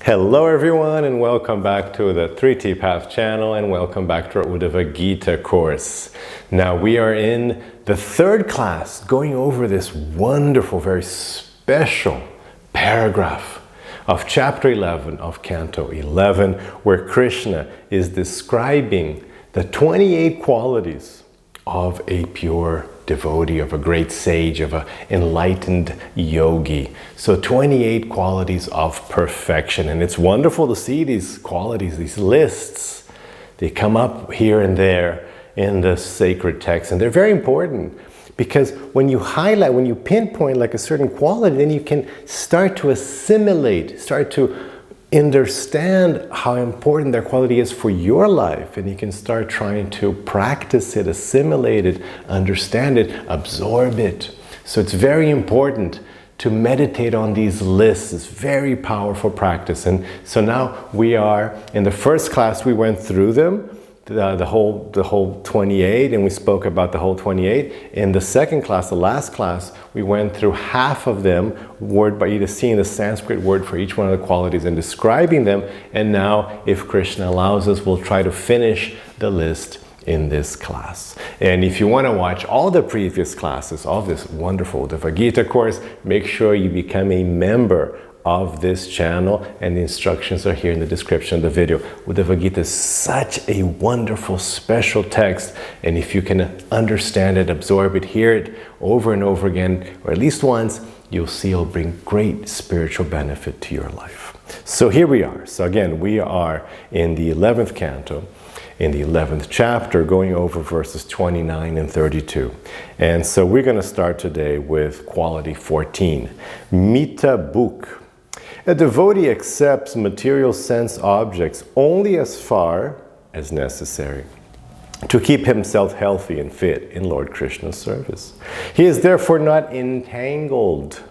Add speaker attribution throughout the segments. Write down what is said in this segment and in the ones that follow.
Speaker 1: Hello everyone, and welcome back to the 3T Path channel, and welcome back to our Uddhava-gita course. Now we are in the third class going over this wonderful, very special paragraph of chapter 11 of Canto 11, where Krishna is describing the 28 qualities of a pure devotee, of a great sage, of an enlightened yogi. So 28 qualities of perfection. And it's wonderful to see these qualities, these lists. They come up here and there in the sacred text. And they're very important because when you highlight, when you pinpoint like a certain quality, then you can start to assimilate, start to understand how important that quality is for your life, and you can start trying to practice it, assimilate it, understand it, absorb it. So it's very important to meditate on these lists. It's very powerful practice. And so now we are in the first class, we went through them, the whole 28, and we spoke about the whole 28. In the second class, the last class, we went through half of them, word by either seeing the Sanskrit word for each one of the qualities and describing them. And now, if Krishna allows us, we'll try to finish the list in this class. And if you want to watch all the previous classes of this wonderful Uddhava-gita course, make sure you become a member of this channel, and the instructions are here in the description of the video. Uddhava-gita is such a wonderful, special text, and if you can understand it, absorb it, hear it over and over again, or at least once, you'll see it'll bring great spiritual benefit to your life. So here we are. So again, we are in the 11th canto, in the 11th chapter, going over verses 29 and 32. And so we're going to start today with quality 14, Mita Bhuk. A devotee accepts material sense objects only as far as necessary to keep himself healthy and fit in Lord Krishna's service. He is therefore not entangled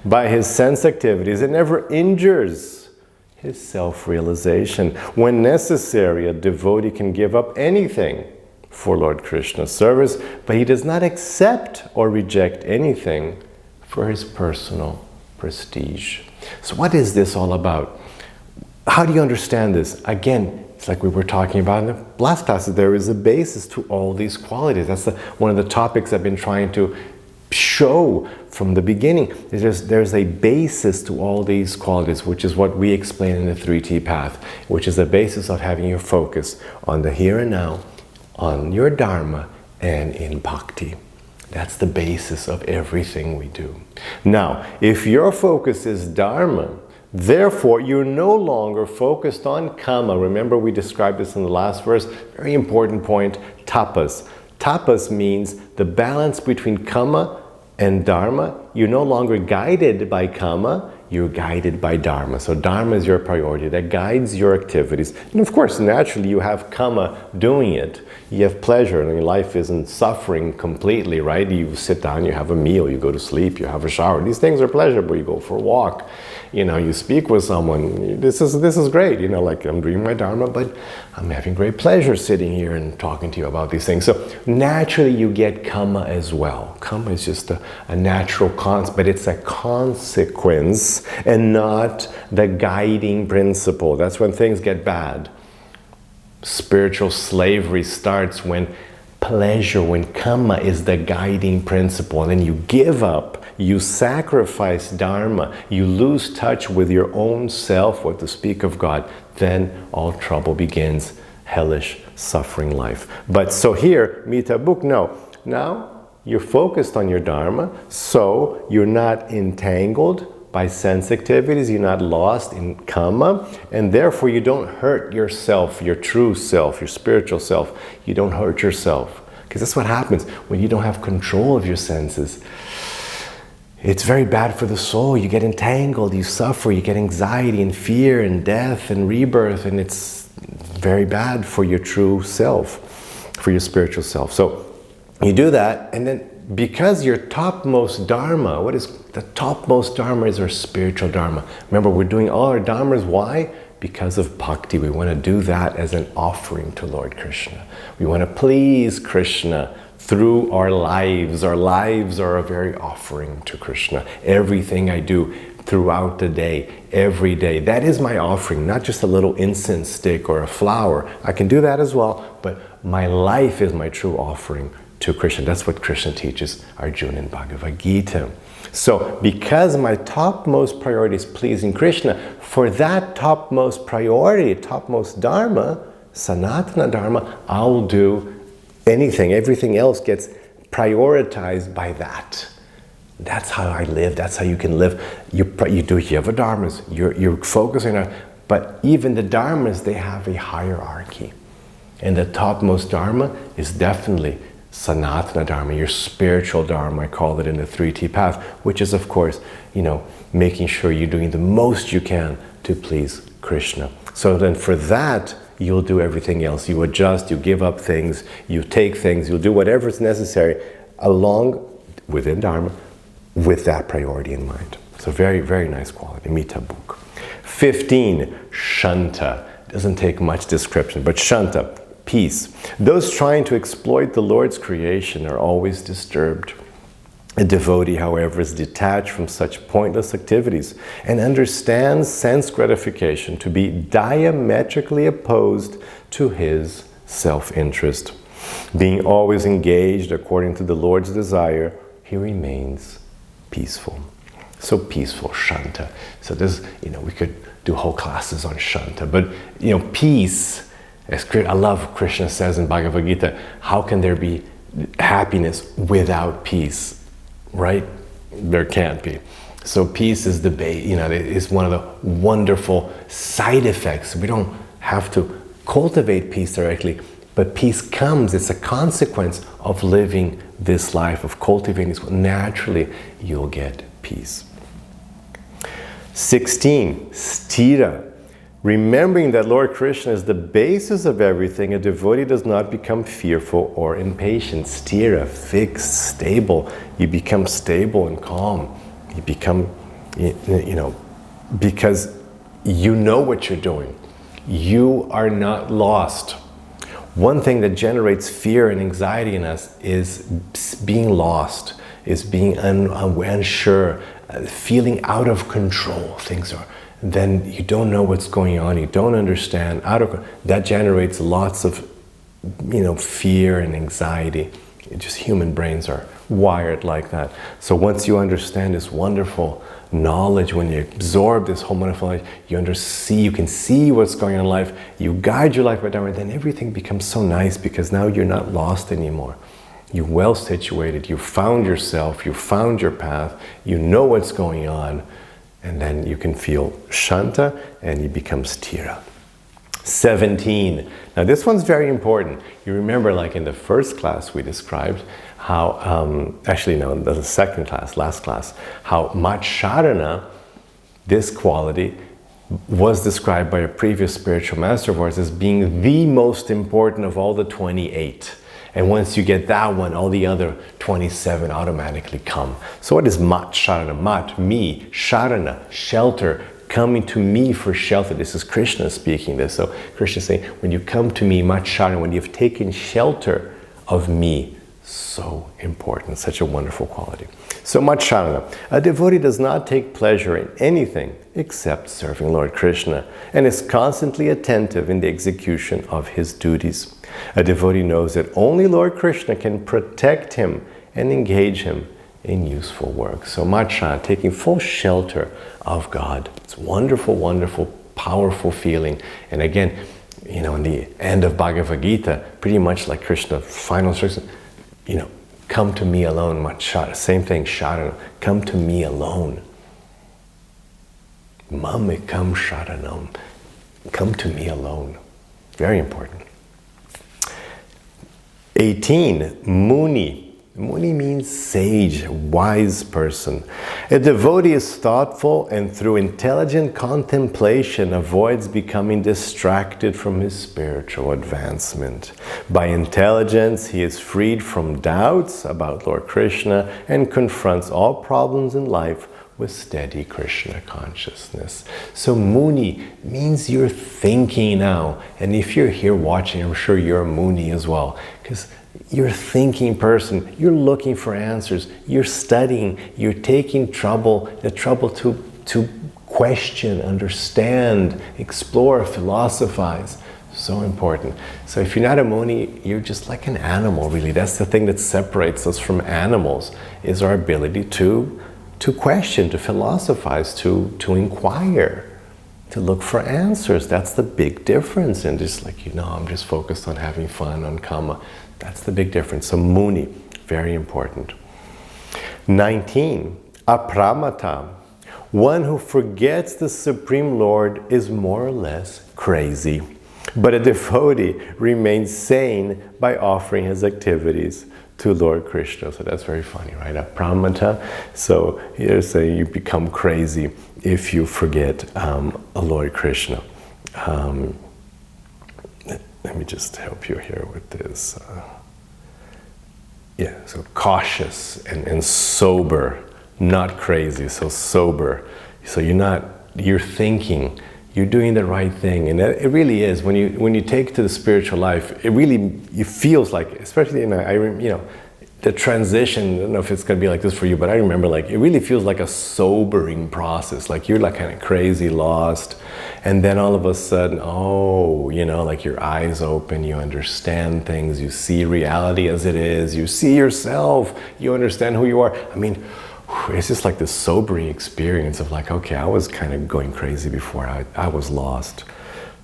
Speaker 1: by his sense activities and never injures his self-realization. When necessary, a devotee can give up anything for Lord Krishna's service, but he does not accept or reject anything for his personal prestige. So what is this all about? How do you understand this? Again, it's like we were talking about in the last classes. There is a basis to all these qualities. That's one of the topics I've been trying to show from the beginning. There's a basis to all these qualities, which is what we explain in the 3T path, which is the basis of having your focus on the here and now, on your dharma, and in bhakti. That's the basis of everything we do. Now, if your focus is dharma, therefore you're no longer focused on kama. Remember, we described this in the last verse. Very important point, tapas. Tapas means the balance between kama and dharma. You're no longer guided by kama, you're guided by dharma. So dharma is your priority, that guides your activities. And of course, naturally, you have kama doing it. You have pleasure, and your life isn't suffering completely, right? You sit down, you have a meal, you go to sleep, you have a shower. These things are pleasurable. You go for a walk, you speak with someone. This is great, like I'm doing my dharma, but I'm having great pleasure sitting here and talking to you about these things. So naturally, you get kama as well. Kama is just a natural but it's a consequence and not the guiding principle. That's when things get bad. Spiritual slavery starts when pleasure, when kama is the guiding principle, and then you give up, you sacrifice dharma, you lose touch with your own self, what to speak of God, then all trouble begins, hellish, suffering life. But so here, Mita Bhuk, no. Now, you're focused on your dharma, so you're not entangled by sense activities, you're not lost in kama, and therefore you don't hurt yourself, your true self, your spiritual self. You don't hurt yourself. Because that's what happens when you don't have control of your senses. It's very bad for the soul. You get entangled, you suffer, you get anxiety and fear and death and rebirth, and it's very bad for your true self, for your spiritual self. So you do that, and then because your topmost dharma, what is the topmost dharma is our spiritual dharma. Remember, we're doing all our dharmas. Why? Because of bhakti. We want to do that as an offering to Lord Krishna. We want to please Krishna through our lives. Our lives are a very offering to Krishna. Everything I do throughout the day, every day. That is my offering, not just a little incense stick or a flower. I can do that as well, but my life is my true offering to Krishna. That's what Krishna teaches Arjuna in Bhagavad-gita. So, because my topmost priority is pleasing Krishna, for that topmost priority, topmost dharma, Sanatana Dharma, I'll do anything. Everything else gets prioritized by that. That's how I live. That's how you can live. You have a dharmas. You're focusing on, but even the dharmas, they have a hierarchy. And the topmost dharma is definitely Sanatana Dharma, your spiritual dharma, I call it in the 3T path, which is, of course, making sure you're doing the most you can to please Krishna. So then for that, you'll do everything else. You adjust, you give up things, you take things, you'll do whatever is necessary along within dharma with that priority in mind. So very, very nice quality, Mita book. 15, Shanta. Doesn't take much description, but Shanta, peace. Those trying to exploit the Lord's creation are always disturbed. A devotee, however, is detached from such pointless activities and understands sense gratification to be diametrically opposed to his self-interest. Being always engaged according to the Lord's desire, he remains peaceful. So peaceful, Shanta. So this, we could do whole classes on Shanta, but peace, as I love Krishna says in Bhagavad Gita, how can there be happiness without peace? Right? There can't be. So peace is is one of the wonderful side effects. We don't have to cultivate peace directly, but peace comes. It's a consequence of living this life, of cultivating this. Naturally, you'll get peace. 16, Sthira. Remembering that Lord Krishna is the basis of everything, a devotee does not become fearful or impatient. Sthira, fixed, stable. You become stable and calm. You become, because you know what you're doing. You are not lost. One thing that generates fear and anxiety in us is being lost, is being unsure, feeling out of control. Then you don't know what's going on, you don't understand, that generates lots of fear and anxiety. Human brains are wired like that. So once you understand this wonderful knowledge, when you absorb this whole wonderful knowledge, you can see what's going on in life, you guide your life by Dharma, then everything becomes so nice because now you're not lost anymore. You're well situated, you found yourself, you found your path, you know what's going on, and then you can feel Shanta and you become Sthira. 17. Now this one's very important. You remember, like in the first class we described how, the second class, last class, how Matsharana, this quality, was described by a previous spiritual master of ours as being the most important of all the 28. And once you get that one, all the other 27 automatically come. So what is Mat Sharana? Mat, me, Sharana, shelter, coming to me for shelter. This is Krishna speaking this. So Krishna is saying, when you come to me, Mat Sharana, when you've taken shelter of me, so important, such a wonderful quality. So Mat Sharana, a devotee does not take pleasure in anything except serving Lord Krishna and is constantly attentive in the execution of his duties. A devotee knows that only Lord Krishna can protect him and engage him in useful work. So Mat Sharana, taking full shelter of God. It's wonderful, wonderful, powerful feeling. And again, in the end of Bhagavad Gita, pretty much like Krishna's final instruction, come to me alone, Mat Sharana. Same thing, Sharana, come to me alone. Mamekam Sharanam, come to me alone. Very important. 18, Muni. Muni means sage, wise person. A devotee is thoughtful and through intelligent contemplation avoids becoming distracted from his spiritual advancement. By intelligence, he is freed from doubts about Lord Krishna and confronts all problems in life with steady Krishna consciousness. So Muni means you're thinking now. And if you're here watching, I'm sure you're a Muni as well. Because you're a thinking person. You're looking for answers. You're studying. You're taking the trouble to to question, understand, explore, philosophize. So important. So if you're not a Muni, you're just like an animal, really. That's the thing that separates us from animals, is our ability to question, to philosophize, to inquire, to look for answers. That's the big difference. And just like, I'm just focused on having fun, on karma. That's the big difference. So Muni, very important. 19, apramata. One who forgets the Supreme Lord is more or less crazy. But a devotee remains sane by offering his activities to Lord Krishna. So that's very funny, right? Apramata. So you're saying you become crazy if you forget Lord Krishna. Let me just help you here with this. So cautious and sober, not crazy, so sober. So you're thinking, you're doing the right thing. And it really is, when you take to the spiritual life, it feels like, especially the transition, I don't know if it's going to be like this for you, but I remember it really feels like a sobering process. Like you're like kind of crazy, lost. And then all of a sudden, like your eyes open, you understand things, you see reality as it is, you see yourself, you understand who you are. I mean, it's just like this sobering experience of like, okay, I was kind of going crazy before, I was lost,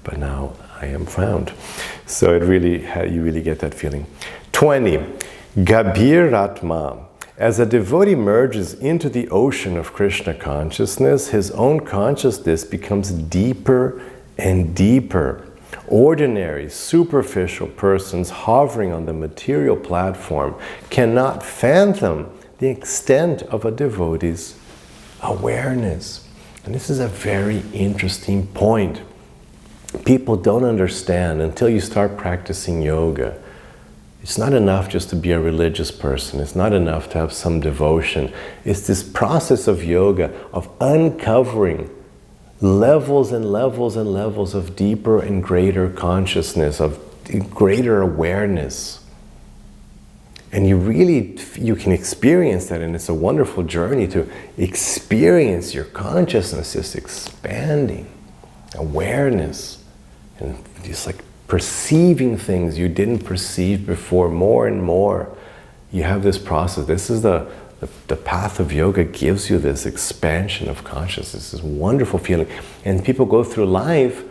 Speaker 1: but now I am found. So you really get that feeling. 20, Gabir Atma. As a devotee merges into the ocean of Krishna consciousness, his own consciousness becomes deeper and deeper. Ordinary, superficial persons hovering on the material platform cannot fathom the extent of a devotee's awareness. And this is a very interesting point. People don't understand until you start practicing yoga. It's not enough just to be a religious person. It's not enough to have some devotion. It's this process of yoga, of uncovering levels and levels and levels of deeper and greater consciousness, of greater awareness. And you can experience that, and it's a wonderful journey to experience your consciousness just expanding, awareness, and just like perceiving things you didn't perceive before more and more. You have this process. This is the path of yoga gives you this expansion of consciousness, this wonderful feeling. And people go through life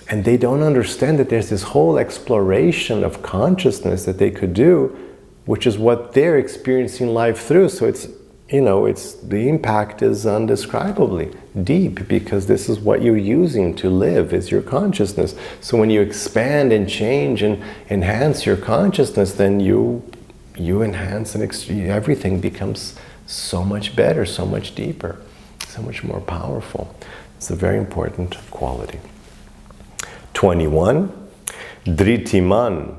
Speaker 1: and they don't understand that there's this whole exploration of consciousness that they could do, which is what they're experiencing life through. So it's the impact is undescribably deep, because this is what you're using to live, is your consciousness. So when you expand and change and enhance your consciousness, then you enhance and everything becomes so much better, so much deeper, so much more powerful. It's a very important quality. 21, Dritiman.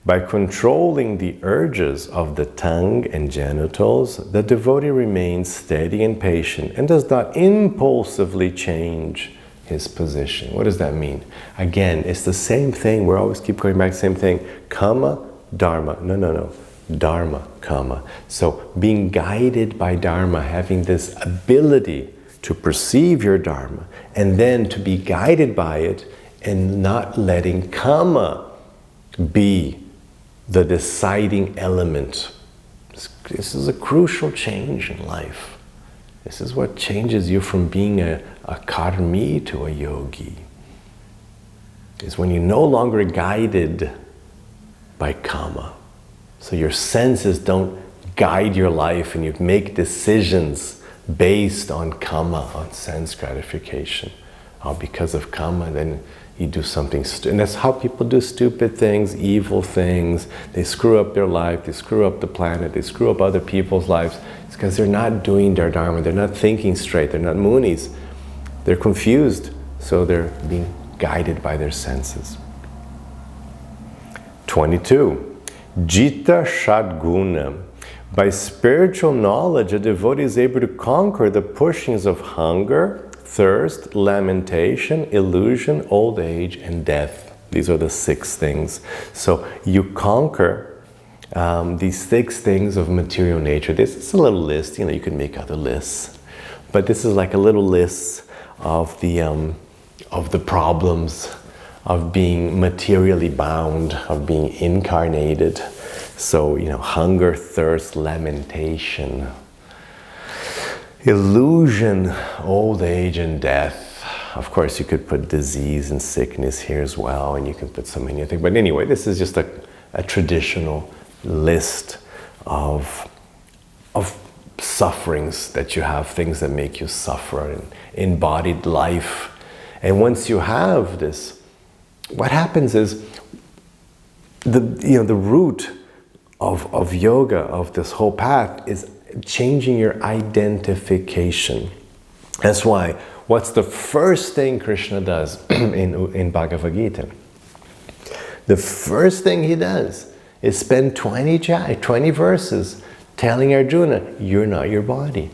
Speaker 1: By controlling the urges of the tongue and genitals, the devotee remains steady and patient and does not impulsively change his position. What does that mean? Again, it's the same thing. We always keep going back to the same thing. Kama, Dharma. No. Dharma, Kama. So being guided by Dharma, having this ability to perceive your Dharma and then to be guided by it and not letting Kama be the deciding element. This is a crucial change in life. This is what changes you from being a karmi to a yogi. Is when you're no longer guided by kama. So your senses don't guide your life and you make decisions based on kama, on sense gratification. Because of kama, then you do something and that's how people do stupid things, evil things. They screw up their life, they screw up the planet, they screw up other people's lives. It's because they're not doing their dharma, they're not thinking straight, they're not munis. They're confused, so they're being guided by their senses. 22. Jita Shadguna. By spiritual knowledge, a devotee is able to conquer the pushings of hunger, thirst, lamentation, illusion, old age, and death. These are the 6 things. So you conquer these 6 things of material nature. This is a little list, you can make other lists. But this is like a little list of the problems of being materially bound, of being incarnated. So, hunger, thirst, lamentation, illusion, old age, and death. Of course, you could put disease and sickness here as well, and you can put so many things. But anyway, this is just a traditional list of sufferings that you have, things that make you suffer in embodied life. And once you have this, what happens is the root of yoga, of this whole path, is changing your identification. That's why, what's the first thing Krishna does in Bhagavad-gita? The first thing he does is spend 20 verses telling Arjuna, you're not your body.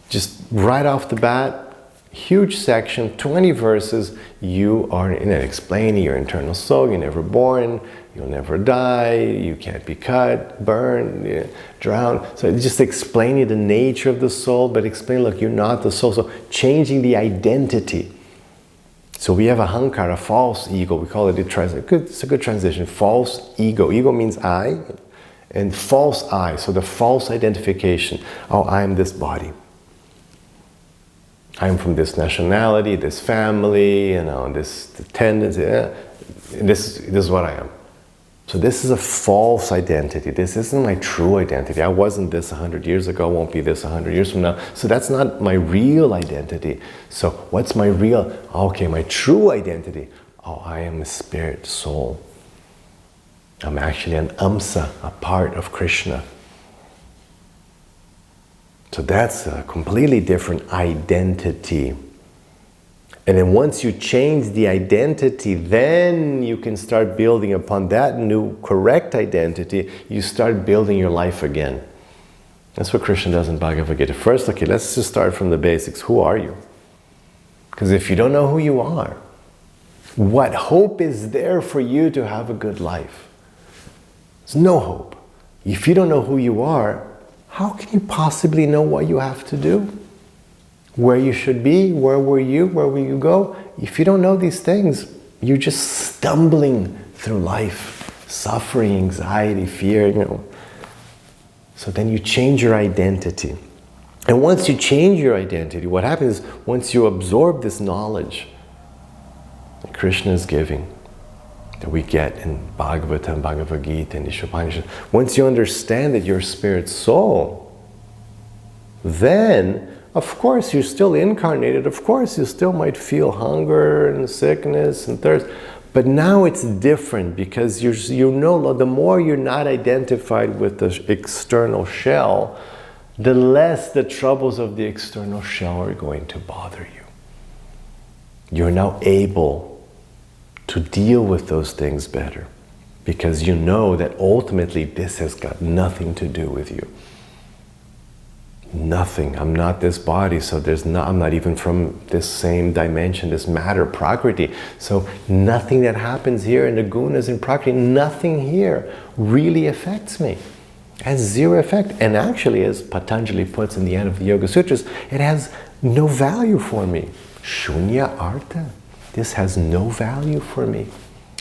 Speaker 1: Just right off the bat, huge section, 20 verses, you are explaining your internal soul, you're never born, you'll never die, you can't be cut, burned, drowned. So it's just explaining the nature of the soul, but explaining, look, you're not the soul. So changing the identity. So we have a ahankara, a false ego, we call it it's a good transition, false ego. Ego means I, and false I, so the false identification. Oh, I am this body. I'm from this nationality, this family, this tendency, and this is what I am. So this is a false identity. This isn't my true identity. I wasn't this 100 years ago, won't be this 100 years from now. So that's not my real identity. So what's my real, okay, my true identity? Oh, I am a spirit soul. I'm actually an amsa, a part of Krishna. So that's a completely different identity. And then once you change the identity, then you can start building upon that new correct identity. You start building your life again. That's what Krishna does in Bhagavad-gita. First, okay, let's just start from the basics. Who are you? Because if you don't know who you are, what hope is there for you to have a good life? There's no hope. If you don't know who you are, how can you possibly know what you have to do? Where you should be? Where were you? Where will you go? If you don't know these things, you're just stumbling through life, suffering, anxiety, fear, So then you change your identity. And once you change your identity, what happens is once you absorb this knowledge that Krishna is giving, that we get in Bhagavatam, Bhagavad-gita, and Ishopanishad, once you understand that you're a spirit soul, then, of course, you're still incarnated. Of course, you still might feel hunger and sickness and thirst. But now it's different because the more you're not identified with the external shell, the less the troubles of the external shell are going to bother you. You're now able to deal with those things better because you know that ultimately this has got nothing to do with you. Nothing. I'm not this body, so I'm not even from this same dimension, this matter, Prakriti. So nothing that happens here in the gunas and Prakriti, nothing here really affects me. It has zero effect. And actually, as Patanjali puts in the end of the Yoga Sutras, it has no value for me. Shunya artha. This has no value for me.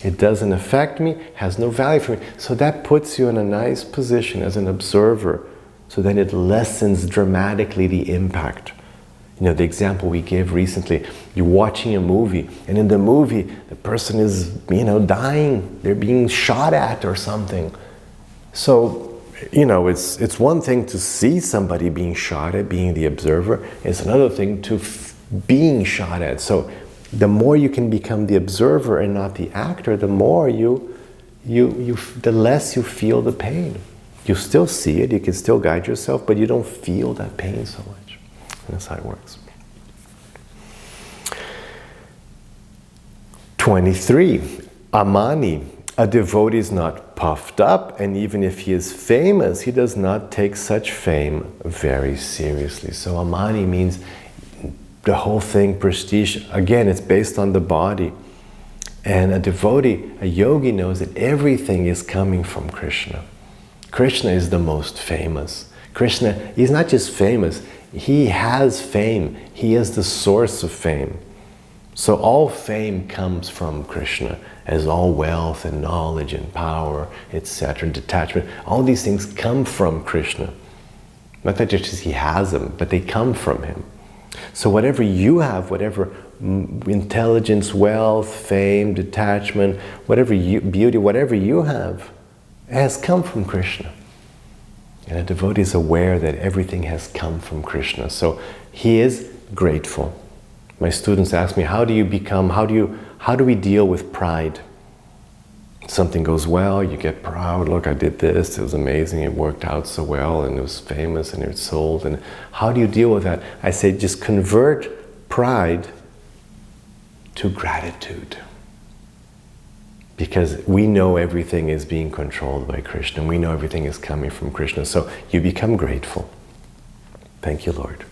Speaker 1: It doesn't affect me, has no value for me. So that puts you in a nice position as an observer. So then it lessens dramatically the impact. The example we gave recently, you're watching a movie, and in the movie, the person is, dying. They're being shot at or something. So, it's one thing to see somebody being shot at, being the observer. It's another thing to being shot at. So the more you can become the observer and not the actor, the more the less you feel the pain. You still see it, you can still guide yourself, but you don't feel that pain so much. And that's how it works. 23. Amani. A devotee is not puffed up, and even if he is famous, he does not take such fame very seriously. So Amani means the whole thing, prestige. Again, it's based on the body. And a devotee, a yogi, knows that everything is coming from Krishna. Krishna is the most famous. Krishna, he's not just famous, he has fame. He is the source of fame. So all fame comes from Krishna, as all wealth and knowledge and power, etc., detachment, all these things come from Krishna. Not that just he has them, but they come from him. So whatever you have, whatever intelligence, wealth, fame, detachment, whatever beauty, whatever you have, has come from Krishna. And a devotee is aware that everything has come from Krishna. So he is grateful. My students ask me, how do we deal with pride? Something goes well, you get proud. Look, I did this, it was amazing, it worked out so well, and it was famous, and it sold. And how do you deal with that? I say, just convert pride to gratitude. Because we know everything is being controlled by Krishna. We know everything is coming from Krishna. So you become grateful. Thank you, Lord,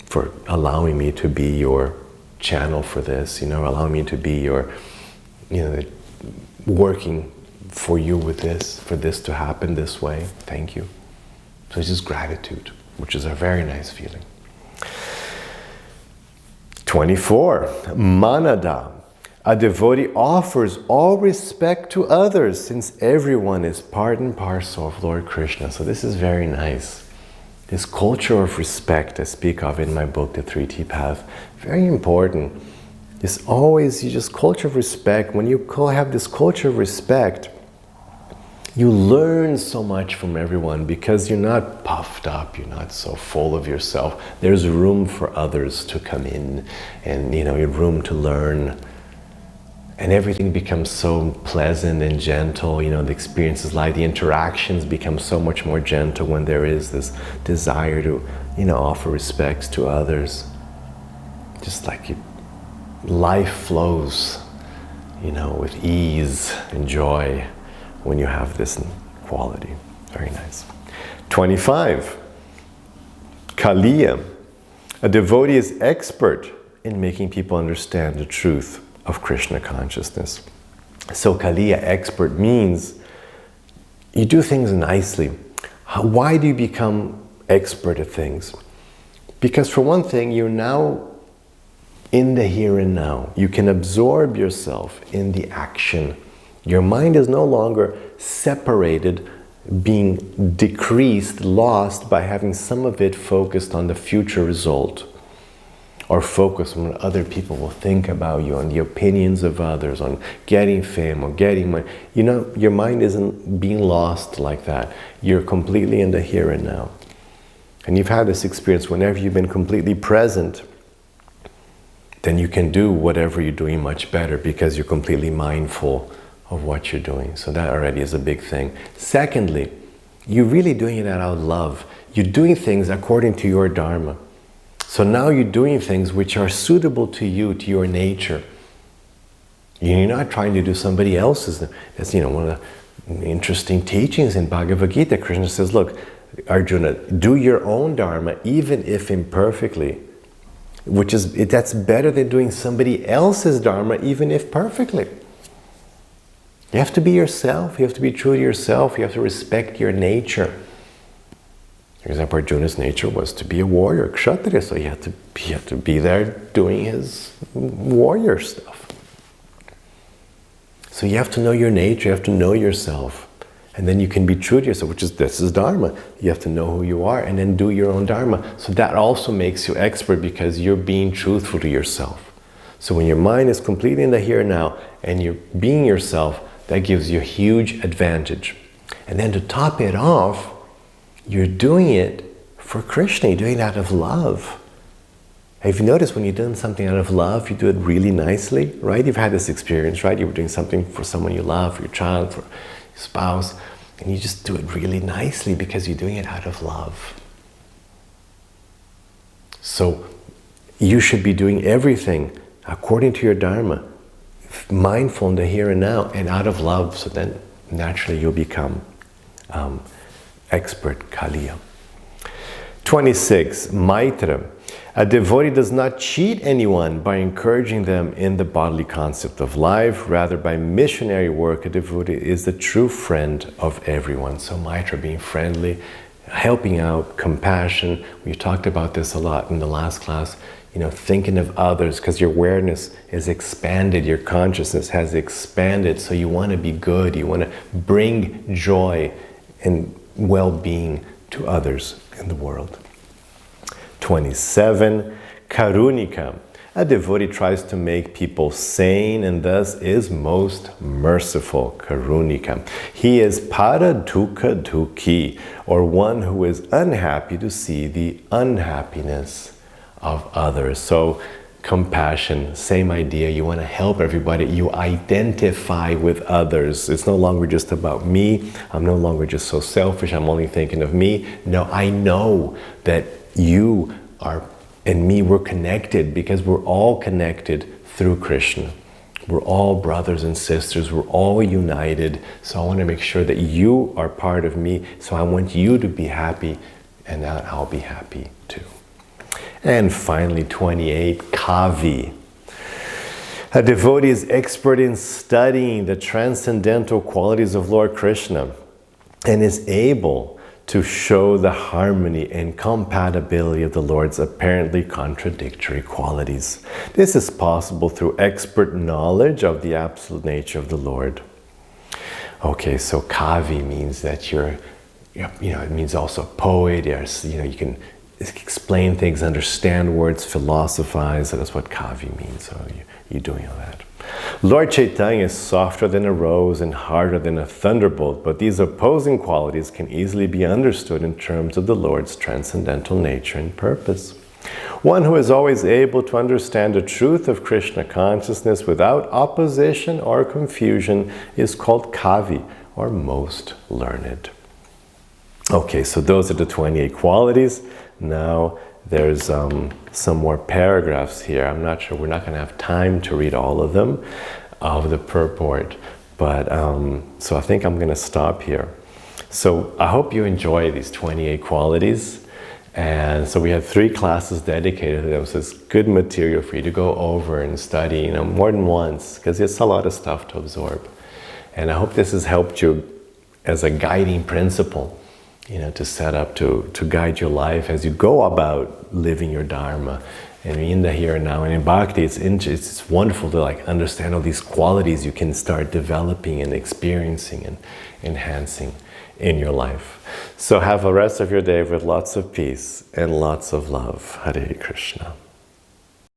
Speaker 1: for allowing me to be your channel for this, allowing me to be your, working for you with this, for this to happen this way. Thank you. So it's just gratitude, which is a very nice feeling. 24, manada. A devotee offers all respect to others since everyone is part and parcel of Lord Krishna. So this is very nice. This culture of respect I speak of in my book, The 3T Path, very important. It's always, culture of respect. When you have this culture of respect, you learn so much from everyone because you're not puffed up, you're not so full of yourself. There's room for others to come in and, room to learn. And everything becomes so pleasant and gentle, the experiences the interactions become so much more gentle when there is this desire to, offer respects to others. Just like life flows, with ease and joy when you have this quality. Very nice. 25, Kaliya. A devotee is expert in making people understand the truth of Krishna consciousness. So Kaliya, expert, means you do things nicely. Why do you become expert at things? Because for one thing, you're now in the here and now. You can absorb yourself in the action. Your mind is no longer separated, being decreased, lost by having some of it focused on the future result, or focus on what other people will think about you, on the opinions of others, on getting fame or getting money. Your mind isn't being lost like that. You're completely in the here and now. And you've had this experience, whenever you've been completely present, then you can do whatever you're doing much better because you're completely mindful of what you're doing. So that already is a big thing. Secondly, you're really doing it out of love. You're doing things according to your dharma. So now you're doing things which are suitable to you, to your nature. You're not trying to do somebody else's. That's one of the interesting teachings in Bhagavad-gita. Krishna says, look, Arjuna, do your own dharma, even if imperfectly, that's better than doing somebody else's dharma, even if perfectly. You have to be yourself. You have to be true to yourself. You have to respect your nature. For example, Arjuna's nature was to be a warrior, kshatriya, so he had to be there doing his warrior stuff. So you have to know your nature, you have to know yourself, and then you can be true to yourself, this is dharma. You have to know who you are and then do your own dharma. So that also makes you expert because you're being truthful to yourself. So when your mind is completely in the here and now and you're being yourself, that gives you a huge advantage. And then to top it off, you're doing it for Krishna. You're doing it out of love. Have you noticed when you're doing something out of love, you do it really nicely, right? You've had this experience, right? You were doing something for someone you love, for your child, for your spouse, and you just do it really nicely because you're doing it out of love. So you should be doing everything according to your dharma, mindful in the here and now, and out of love, so then naturally you'll become expert Kaliya. 26, Maitra. A devotee does not cheat anyone by encouraging them in the bodily concept of life. Rather, by missionary work, a devotee is the true friend of everyone. So Maitra, being friendly, helping out, compassion. We talked about this a lot in the last class. Thinking of others, because your awareness is expanded, your consciousness has expanded, so you want to be good, you want to bring joy and well-being to others in the world. 27, Karunika. A devotee tries to make people sane and thus is most merciful. Karunika. He is paradukha dukhi, or one who is unhappy to see the unhappiness of others. So compassion, same idea. You want to help everybody. You identify with others. It's no longer just about me. I'm no longer just so selfish. I'm only thinking of me. No, I know that you are and me, we're connected because we're all connected through Krishna. We're all brothers and sisters. We're all united. So I want to make sure that you are part of me. So I want you to be happy, and I'll be happy too. And finally, 28, Kavi. A devotee is expert in studying the transcendental qualities of Lord Krishna and is able to show the harmony and compatibility of the Lord's apparently contradictory qualities. This is possible through expert knowledge of the absolute nature of the Lord. Okay, so Kavi means that it means also poet. You can explain things, understand words, philosophize. That's what Kavi means. So you're doing all that. Lord Chaitanya is softer than a rose and harder than a thunderbolt, but these opposing qualities can easily be understood in terms of the Lord's transcendental nature and purpose. One who is always able to understand the truth of Krishna consciousness without opposition or confusion is called Kavi, or most learned. Okay, so those are the 28 qualities. Now there's some more paragraphs here. I'm not sure, we're not going to have time to read all of them, of the purport, but so I think I'm going to stop here. So I hope you enjoy these 28 qualities. And so we have 3 classes dedicated to them, so it's good material for you to go over and study, more than once, because it's a lot of stuff to absorb. And I hope this has helped you as a guiding principle, to set up, to guide your life as you go about living your Dharma. And in the here and now, and in Bhakti, it's wonderful to understand all these qualities you can start developing and experiencing and enhancing in your life. So have a rest of your day with lots of peace and lots of love. Hare Krishna.